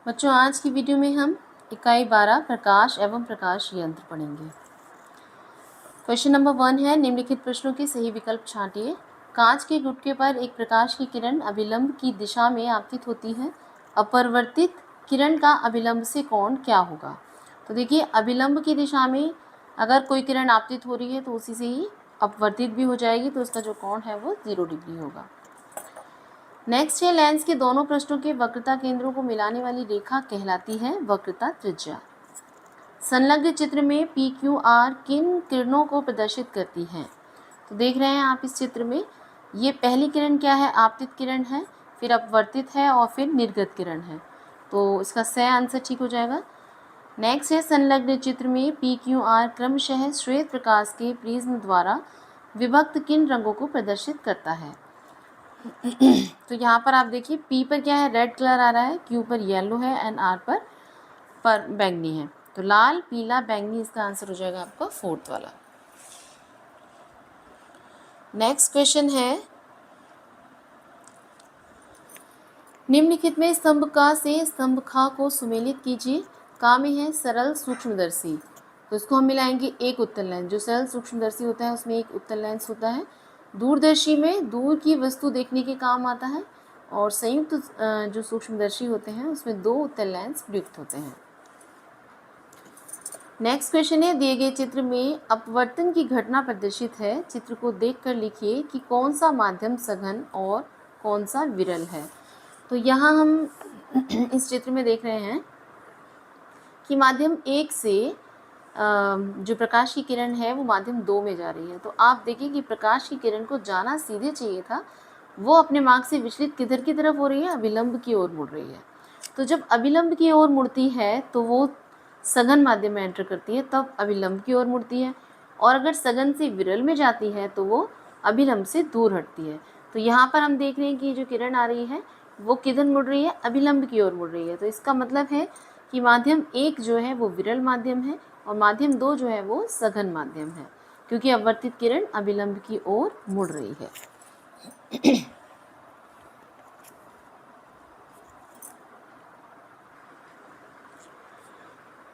बच्चों, आज की वीडियो में हम इकाई 12 प्रकाश एवं प्रकाश यंत्र पढ़ेंगे। क्वेश्चन नंबर 1 है, निम्नलिखित प्रश्नों के सही विकल्प छांटिए। कांच के गुटके पर एक प्रकाश की किरण अभिलंब की दिशा में आपतित होती है। अपरिवर्तित किरण का अभिलंब से कोण क्या होगा? तो देखिए, अभिलंब की दिशा में अगर कोई किरण आपतित हो रही है तो उसी से ही अपवर्तित भी हो जाएगी, तो उसका जो कोण है वो 0 डिग्री होगा। नेक्स्ट है, लेंस के दोनों पृष्ठों के वक्रता केंद्रों को मिलाने वाली रेखा कहलाती है वक्रता त्रिज्या। संलग्न चित्र में PQR किन किरणों को प्रदर्शित करती है? तो देख रहे हैं आप इस चित्र में, ये पहली किरण क्या है? आपतित किरण है, फिर अपवर्तित है और फिर निर्गत किरण है, तो इसका सही आंसर ठीक हो जाएगा। नेक्स्ट है, संलग्न चित्र में PQR क्रमशः श्वेत प्रकाश के प्रिज्म द्वारा विभक्त किन रंगों को प्रदर्शित करता है? तो यहाँ पर आप देखिए, P पर क्या है? रेड कलर आ रहा है, Q पर येलो है एंड R पर बैंगनी है, तो लाल, पीला, बैंगनी इसका आंसर हो जाएगा आपका 4th वाला। नेक्स्ट क्वेश्चन है, निम्नलिखित में स्तंभ क से स्तंभ ख को सुमेलित कीजिए। का में है सरल सूक्ष्मदर्शी, तो इसको हम मिलाएंगे एक उत्तल लेंस। जो सरल सूक्ष्मदर्शी होता है उसमें एक उत्तल लेंस होता है। दूरदर्शी में दूर की वस्तु देखने के काम आता है, और संयुक्त जो सूक्ष्मदर्शी होते हैं उसमें 2 उत्तल लेंस प्रयुक्त होते हैं। नेक्स्ट क्वेश्चन है, दिए गए चित्र में अपवर्तन की घटना प्रदर्शित है। चित्र को देखकर लिखिए कि कौन सा माध्यम सघन और कौन सा विरल है। तो यहाँ हम इस चित्र में देख रहे हैं कि माध्यम 1 से जो प्रकाश की किरण है वो माध्यम 2 में जा रही है। तो आप देखिए कि प्रकाश की किरण को जाना सीधे चाहिए था, वो अपने मार्ग से विचलित किधर की तरफ हो रही है? अभिलंब की ओर मुड़ रही है। तो जब अभिलंब की ओर मुड़ती है तो वो सघन माध्यम में एंटर करती है, तब अभिलंब की ओर मुड़ती है, और अगर सघन से विरल में जाती है तो वो अभिलंब से दूर हटती है। तो यहाँ पर हम देख रहे हैं कि जो किरण आ रही है वो किधर मुड़ रही है? अभिलंब की ओर मुड़ रही है। तो इसका मतलब है कि माध्यम 1 जो है वो विरल माध्यम है और माध्यम 2 जो है वो सघन माध्यम है, क्योंकि अपवर्तित किरण अभिलंब की ओर मुड़ रही है।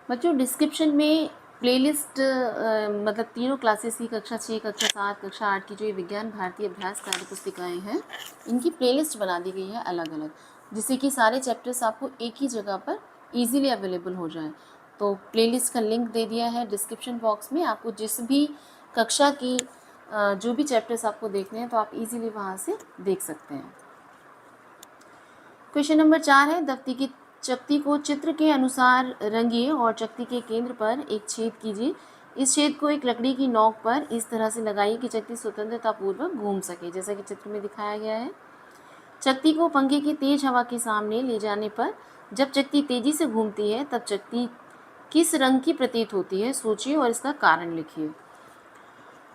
बच्चों, डिस्क्रिप्शन में प्लेलिस्ट मतलब तीनों क्लासेस की, कक्षा 6, कक्षा 7, कक्षा 8 की जो ये विज्ञान भारती अभ्यास कार्य पुस्तिकाएँ हैं, इनकी प्लेलिस्ट बना दी गई है अलग अलग, जिससे कि सारे चैप्टर्स आपको एक ही जगह पर इजीली अवेलेबल हो जाएं। तो प्लेलिस्ट का लिंक दे दिया है डिस्क्रिप्शन बॉक्स में। आपको जिस भी कक्षा की जो भी चैप्टर्स आपको देखने हैं तो आप इजीली वहाँ से देख सकते हैं। क्वेश्चन नंबर 4 है, दफ्ती की चकती को चित्र के अनुसार रंगिए और चकती के केंद्र पर एक छेद कीजिए। इस छेद को एक लकड़ी की नोक पर इस तरह से लगाइए कि चकती स्वतंत्रतापूर्वक घूम सके, जैसा कि चित्र में दिखाया गया है। चकती को पंखे की तेज हवा के सामने ले जाने पर जब चकती तेजी से घूमती है तब चकती किस रंग की प्रतीत होती है? सोचिए और इसका कारण लिखिए।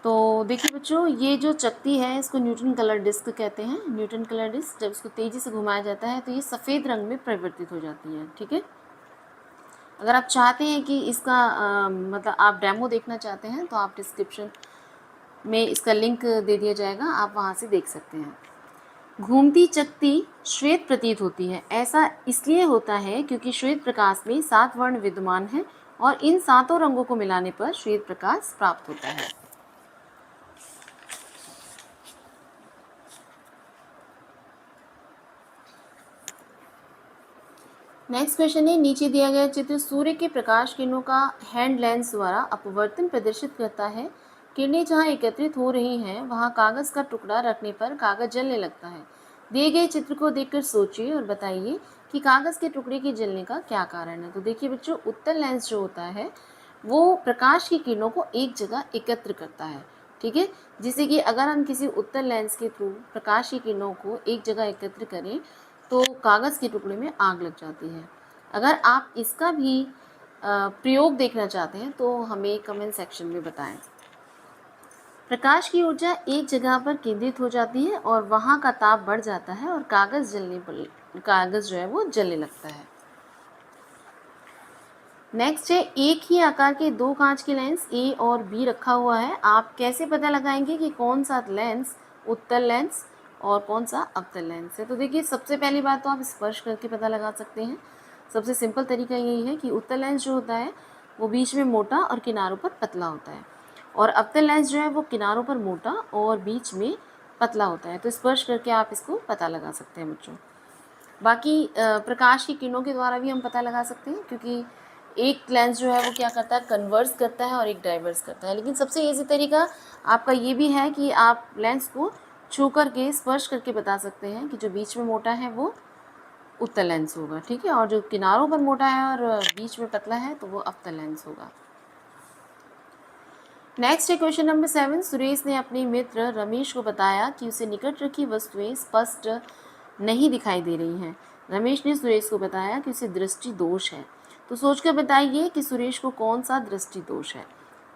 तो देखिए बच्चों, ये जो चकती है इसको न्यूटन कलर डिस्क कहते हैं। न्यूटन कलर डिस्क जब इसको तेज़ी से घुमाया जाता है तो ये सफ़ेद रंग में परिवर्तित हो जाती है। ठीक है, अगर आप चाहते हैं कि इसका मतलब आप डेमो देखना चाहते हैं तो आप डिस्क्रिप्शन में इसका लिंक दे दिया जाएगा, आप वहाँ से देख सकते हैं। घूमती चकती श्वेत प्रतीत होती है। ऐसा इसलिए होता है क्योंकि श्वेत प्रकाश में 7 वर्ण विद्यमान हैं और इन 7 रंगों को मिलाने पर श्वेत प्रकाश प्राप्त होता है। नेक्स्ट क्वेश्चन है, नीचे दिया गया चित्र सूर्य के प्रकाश किरणों का हैंड लेंस द्वारा अपवर्तन प्रदर्शित करता है। किरणें जहां एकत्रित हो रही हैं वहां कागज का टुकड़ा रखने पर कागज जलने लगता है। दिए गए चित्र को देखकर सोचिए और बताइए कि कागज के टुकड़े के जलने का क्या कारण है। तो देखिए बच्चों, उत्तल लेंस जो होता है वो प्रकाश की किरणों को एक जगह एकत्र करता है। ठीक है, जिससे कि अगर हम किसी उत्तल लेंस के थ्रू प्रकाश की किरणों को एक जगह एकत्र करें तो कागज़ के टुकड़े में आग लग जाती है। अगर आप इसका भी प्रयोग देखना चाहते हैं तो हमें कमेंट सेक्शन में बताएं। प्रकाश की ऊर्जा एक जगह पर केंद्रित हो जाती है और वहाँ का ताप बढ़ जाता है और कागज़ जो है वो जलने लगता है। नेक्स्ट है, एक ही आकार के 2 कांच के लेंस A और B रखा हुआ है। आप कैसे पता लगाएंगे कि कौन सा लेंस उत्तल लेंस और कौन सा अवतल लेंस है? तो देखिए, सबसे पहली बात तो आप स्पर्श करके पता लगा सकते हैं। सबसे सिंपल तरीका यही है कि उत्तल लेंस जो होता है वो बीच में मोटा और किनारों पर पतला होता है, और अवतल लेंस जो है वो किनारों पर मोटा और बीच में पतला होता है। तो स्पर्श करके आप इसको पता लगा सकते हैं बच्चों। बाकी प्रकाश की किरणों के द्वारा भी हम पता लगा सकते हैं, क्योंकि एक लेंस जो है वो क्या करता है, कन्वर्स करता है और एक डाइवर्स करता है। लेकिन सबसे ईजी तरीका आपका ये भी है कि आप लेंस को छू करके स्पर्श करके बता सकते हैं कि जो बीच में मोटा है वो उत्तल लेंस होगा, ठीक है, और जो किनारों पर मोटा है और बीच में पतला है तो वो अवतल लेंस होगा। नेक्स्ट है क्वेश्चन नंबर 7। सुरेश ने अपने मित्र रमेश को बताया कि उसे निकट रखी वस्तुएं स्पष्ट नहीं दिखाई दे रही हैं। रमेश ने सुरेश को बताया कि उसे दृष्टि दोष है। तो सोचकर बताइए कि सुरेश को कौन सा दृष्टि दोष है।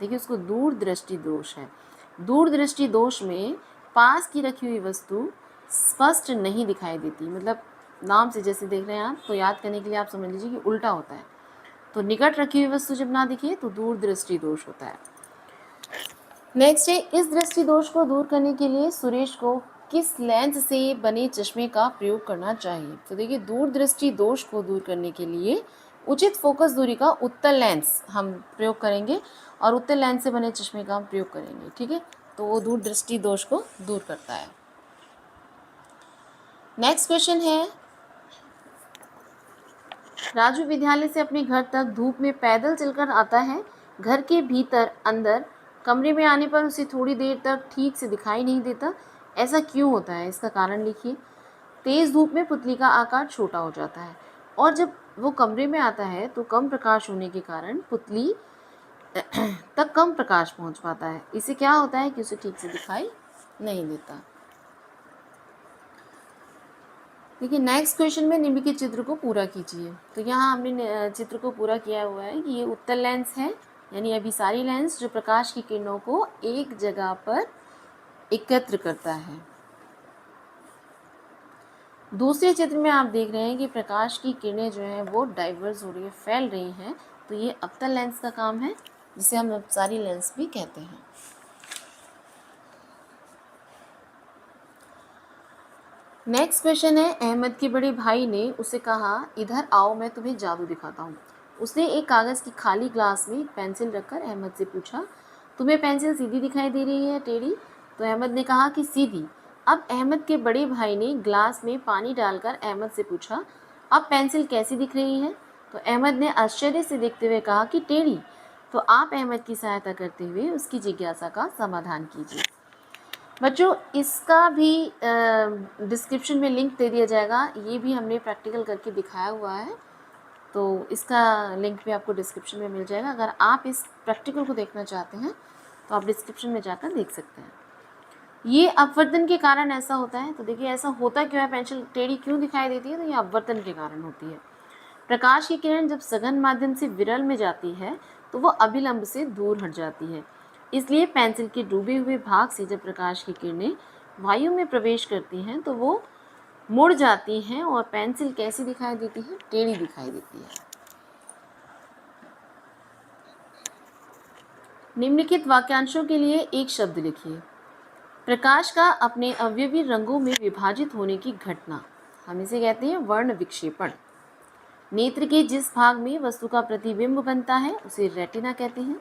देखिए, उसको दूर दृष्टि दोष है। दूर दृष्टि दोष में पास की रखी हुई वस्तु स्पष्ट नहीं दिखाई देती, मतलब नाम से जैसे देख रहे हैं आप, तो याद करने के लिए आप समझ लीजिए कि उल्टा होता है। तो निकट रखी हुई वस्तु जब ना दिखे तो दूर दृष्टि दोष होता है। नेक्स्ट है, इस दृष्टि दोष को दूर करने के लिए सुरेश को किस लेंस से बने चश्मे का प्रयोग करना चाहिए। तो देखिए, दूर दृष्टि दोष को दूर करने के लिए उचित फोकस दूरी का उत्तल लेंस हम प्रयोग करेंगे और उत्तल लेंस से बने चश्मे का हम प्रयोग करेंगे, ठीक है। तो वो दूर दृष्टि दोष को दूर करता है। नेक्स्ट क्वेश्चन है, राजू विद्यालय से अपने घर तक धूप में पैदल चलकर आता है। घर के भीतर अंदर कमरे में आने पर उसे थोड़ी देर तक ठीक से दिखाई नहीं देता। ऐसा क्यों होता है, इसका कारण लिखिए। तेज़ धूप में पुतली का आकार छोटा हो जाता है और जब वो कमरे में आता है तो कम प्रकाश होने के कारण पुतली तक कम प्रकाश पहुंच पाता है। इससे क्या होता है कि उसे ठीक से दिखाई नहीं देता। देखिए, नेक्स्ट क्वेश्चन में निम्नलिखित चित्र को पूरा कीजिए। तो यहाँ हमने चित्र को पूरा किया हुआ है कि ये उत्तल लेंस है, यानी अभिसारी लेंस जो प्रकाश की किरणों को एक जगह पर एकत्र करता है। दूसरे चित्र में आप देख रहे हैं कि प्रकाश की किरणें जो हैं वो डाइवर्स हो रही है, फैल रही हैं। तो ये अवतल लेंस का काम है, जिसे हम अभिसारी लेंस भी कहते हैं। नेक्स्ट क्वेश्चन है, अहमद के बड़े भाई ने उसे कहा, इधर आओ मैं तुम्हें जादू दिखाता हूँ। उसने एक कागज़ की खाली ग्लास में पेंसिल रखकर अहमद से पूछा, तुम्हें पेंसिल सीधी दिखाई दे रही है टेढ़ी? तो अहमद ने कहा कि सीधी। अब अहमद के बड़े भाई ने ग्लास में पानी डालकर अहमद से पूछा, अब पेंसिल कैसी दिख रही है? तो अहमद ने आश्चर्य से देखते हुए कहा कि टेढ़ी। तो आप अहमद की सहायता करते हुए उसकी जिज्ञासा का समाधान कीजिए। बच्चों, इसका भी डिस्क्रिप्शन में लिंक दे दिया जाएगा। ये भी हमने प्रैक्टिकल करके दिखाया हुआ है, तो इसका लिंक भी आपको डिस्क्रिप्शन में मिल जाएगा। अगर आप इस प्रैक्टिकल को देखना चाहते हैं तो आप डिस्क्रिप्शन में जाकर देख सकते हैं। ये अपवर्तन के कारण ऐसा होता है। तो देखिए, ऐसा होता क्यों है, पेंसिल टेढ़ी क्यों दिखाई देती है? तो ये अपवर्तन के कारण होती है। प्रकाश की किरण जब सघन माध्यम से विरल में जाती है तो वो अभिलंब से दूर हट जाती है। इसलिए पेंसिल के डूबे हुए भाग से जब प्रकाश की किरणें वायु में प्रवेश करती हैं तो वो मुड़ जाती हैं और पेंसिल कैसी दिखाई देती है? टेढ़ी दिखाई देती है। निम्नलिखित वाक्यांशों के लिए एक शब्द लिखिए। प्रकाश का अपने अवयवी रंगों में विभाजित होने की घटना, हम इसे कहते हैं वर्ण विक्षेपण। नेत्र के जिस भाग में वस्तु का प्रतिबिंब बनता है उसे रेटिना कहते हैं।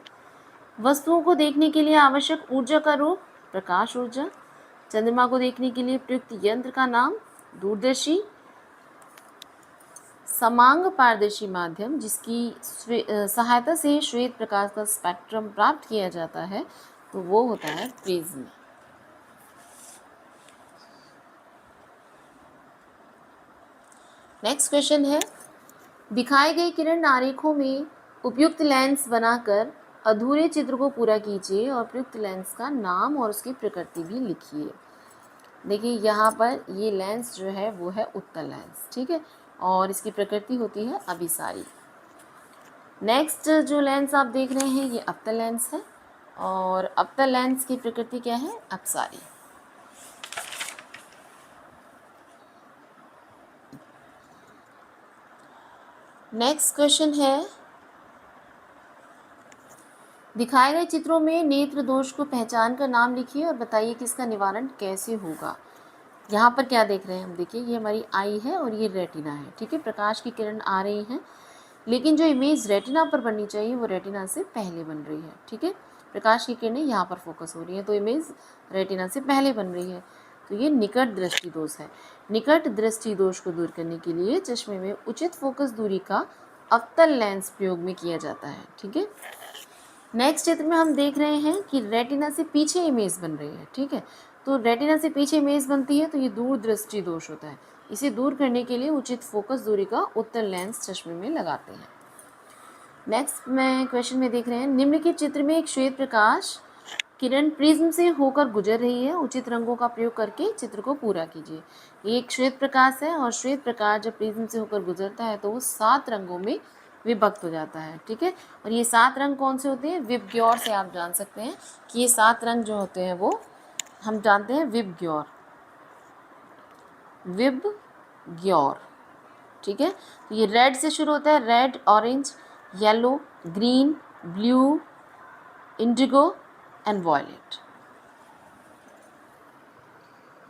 वस्तुओं को देखने के लिए आवश्यक ऊर्जा का रूप प्रकाश ऊर्जा। चंद्रमा को देखने के लिए प्रयुक्त यंत्र का नाम दूरदर्शी। समांग पारदर्शी माध्यम जिसकी सहायता से श्वेत प्रकाश का स्पेक्ट्रम प्राप्त किया जाता है तो वो होता है प्रिज्म। नेक्स्ट क्वेश्चन है, दिखाए गए किरण आरेखों में उपयुक्त लेंस बनाकर अधूरे चित्र को पूरा कीजिए और प्रयुक्त लेंस का नाम और उसकी प्रकृति भी लिखिए। देखिए, यहाँ पर ये लेंस जो है वो है उत्तल लेंस, ठीक है, और इसकी प्रकृति होती है अभिसारी। नेक्स्ट जो लेंस आप देख रहे हैं ये अवतल लेंस है और अवतल लेंस की प्रकृति क्या है? अपसारी। नेक्स्ट क्वेश्चन है, दिखाए गए चित्रों में नेत्र दोष को पहचान कर नाम लिखिए और बताइए कि इसका निवारण कैसे होगा। यहाँ पर क्या देख रहे हैं हम, देखिए ये हमारी आई है और ये रेटिना है, ठीक है। प्रकाश की किरण आ रही हैं, लेकिन जो इमेज रेटिना पर बननी चाहिए वो रेटिना से पहले बन रही है, ठीक है। प्रकाश की किरणें यहाँ पर फोकस हो रही है तो इमेज रेटिना से पहले बन रही है, तो ये निकट दृष्टि दोष है। निकट दृष्टि दोष को दूर करने के लिए चश्मे में उचित फोकस दूरी का अवतल लेंस प्रयोग में किया जाता है, ठीक है। नेक्स्ट चित्र में हम देख रहे हैं कि रेटिना से पीछे इमेज बन रही है, ठीक है। तो रेटिना से पीछे इमेज बनती है तो ये दूर दृष्टि दोष होता है। इसे दूर करने के लिए उचित फोकस दूरी का उत्तल लेंस चश्मे में लगाते हैं। नेक्स्ट में क्वेश्चन में देख रहे हैं, निम्नलिखित चित्र में एक श्वेत प्रकाश किरण प्रिज्म से होकर गुजर रही है, उचित रंगों का प्रयोग करके चित्र को पूरा कीजिए। ये एक श्वेत प्रकाश है और श्वेत प्रकाश जब प्रिज्म से होकर गुजरता है तो वो 7 रंगों में विभक्त हो जाता है, ठीक है। और ये 7 रंग कौन से होते हैं, विबग्योर से आप जान सकते हैं कि ये 7 रंग जो होते हैं वो हम जानते हैं विबग्योर, विबग्योर, ठीक है। तो ये रेड से शुरू होता है, red, orange, yellow, green, blue, indigo and violet,